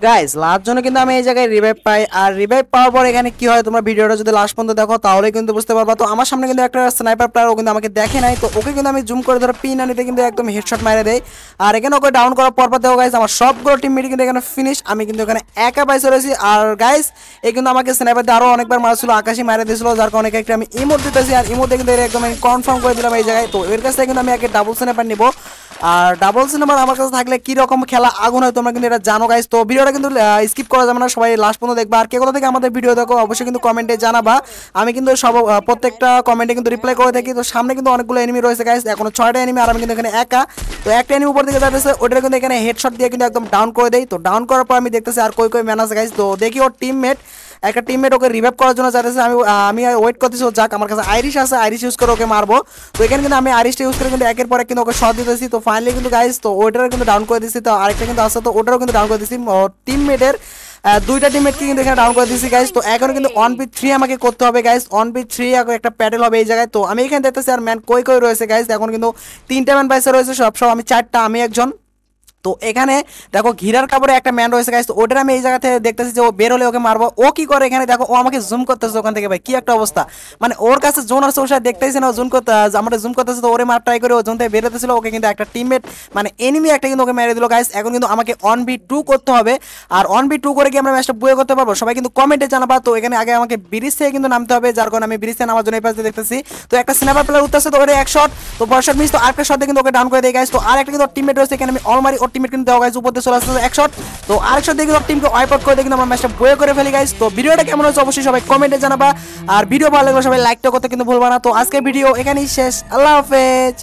Guys last জন্য কিন্তু আমি এই জায়গায় রিভাইভ পাই, আর রিভাইভ পাওয়ার পর এখানে কি হয় তোমরা ভিডিওটা যদি লাস্ট পর্যন্ত দেখো তাহলে কিন্তু বুঝতে পারবা। তো আমার সামনে কিন্তু একটা স্নাইপার প্লেয়ার, ও কিন্তু আমাকে দেখে নাই, তো ওকে কিন্তু আমি জুম করে ধরে পিন আনিতে কিন্তু একদম হেডশট মারে দেই। আর এখানে ওকে ডাউন করার পর দেখো গাইস আমার সবগুলো টিমমেট কিন্তু এখানে ফিনিশ, আমি কিন্তু এখানে একা পাই চলেছি। আর গাইস এই কিন্তু আমাকে স্নাইপার দিয়ে আরো অনেকবার মারছিল, আকাশে মারে দিয়েছিল, যার কারণে একটা আমি ইমোট দিতেছি, আর ইমোটে কিন্তু একদম আমি কনফার্ম করে দিলাম এই জায়গায়। তো এর কাছ থেকে কিন্তু আমি একে ডাবল স্নাইপার নিবো। আর ডাবল সিনেমার আমার কাছে থাকলে কি রকম খেলা আগুন হয় তোমরা কিন্তু এটা জানো গাইস। তো ভিডিওটা কিন্তু স্কিপ করা যাবে না, সবাই লাস্ট পর্যন্ত দেখবা। আর কে কোথা থেকে আমাদের ভিডিও দেখো অবশ্যই কিন্তু কমেন্টে জানাবা, আমি কিন্তু সব প্রত্যেকটা কমেন্টে কিন্তু রিপ্লাই করে থাকি। তো সামনে কিন্তু অনেকগুলো এনিমি রয়েছে গাইস, এখনো 6টা এনিমি, আর আমি কিন্তু এখানে একা। তো একটা এনিমি উপর দিকে যাচ্ছে, ওটা কিন্তু এখানে হেডশট দিয়ে কিন্তু একদম ডাউন করে দেই। তো ডাউন করার পর আমি দেখতেছি আর কই ম্যান আছে গাইস। তো দেখি ওর টিমমেট, একটা টিমমেট ওকে রিভাইভ করার জন্য চাইতেছে, আমি ওয়েট করতেছি ও যাক। আমার কাছে আইরিশ আছে, আইরিশ ইউজ করে ওকে মারবো। তো এখানে কিন্তু আমি আইরিশটা ইউজ করে কিন্তু একের পর এক কিন্তু ওকে শট দিতেছি। তো ফাইনালি কিন্তু গাইস তো ওইটারও কিন্তু ডাউন করে দিচ্ছি। তো আরেকটা কিন্তু আসছে, তো ওটারও কিন্তু ডাউন করে দিচ্ছি। টিমমেটের দুইটা টিমমেটকে কিন্তু এখানে ডাউন করে দিচ্ছি গাইস। তো এখন কিন্তু 1v3 আমাকে করতে হবে গাইস, 1v3 একটা প্যাডেল হবে এই জায়গায়। তো আমি এখানে দেখতেছি আর ম্যান কই রয়েছে গাইস, এখন কিন্তু 3টা ম্যান পাইসে রয়েছে, সব আমি 4টা, আমি একজন। তো এখানে দেখো ঘিরার কাপড়ে একটা ম্যান রয়েছে গাইস, তো ওটার আমি এই জায়গা থেকে দেখতেছি যে ও বের হলে ওকে মারবো। ও কি করে এখানে দেখো, ও আমাকে জুম করতেছে ওখান থেকে, ভাই কি একটা অবস্থা। মানে ওর কাছে জোন আছে, ওর সাথে দেখতেছি না জুম করতে, আমরা জুম করতেছে। তো ওরে মার ট্রাই করে ও জোন থেকে বেরোতেছিল, ওকে কিন্তু একটা টিমমেট মানে এনিমি একটা কিন্তু ওকে মেরে দিল গাইস। এখন কিন্তু আমাকে 1v2 করতে হবে, আর 1v2 করে কি আমরা ম্যাচটা বুয়ে করতে পারবো সবাই কিন্তু কমেন্টে জানাবা। তো এখানে আগে আমাকে ব্রিজ থেকে কিন্তু নামতে হবে, যার কারণে আমি ব্রিজ থেকে নামার জন্য এই পাশে দেখতেছি। তো একটা স্নাইপার প্লেয়ার উঠতেছে, তো ওরে এক শট, তো বড় শট মিস, তো আরেকটা শট দিয়ে কিন্তু ওকে ডাউন করে দেয় গাইস। তো আরেকটা কিন্তু টিমমেট রয়েছে এখানে, আমি অলমারি ওর টিমমেট কিন্তু দেওয়া গাইস উপর দিয়ে চলে আসছে এক শট। তো আরেক শট দিয়ে কিন্তু টিমকে ওয়াইপ আউট করে দিয়ে কিন্তু আমরা ম্যাচটা বয়ে করে ফেলি গাইস। তো ভিডিওটা কেমন হচ্ছে অবশ্যই সবাই কমেন্টে জানাবা, আর ভিডিও ভালো লাগলে সবাই লাইকটা করতে কিন্তু ভুলবা না। তো আজকের ভিডিও এখানেই শেষ, আল্লাহ হাফেজ।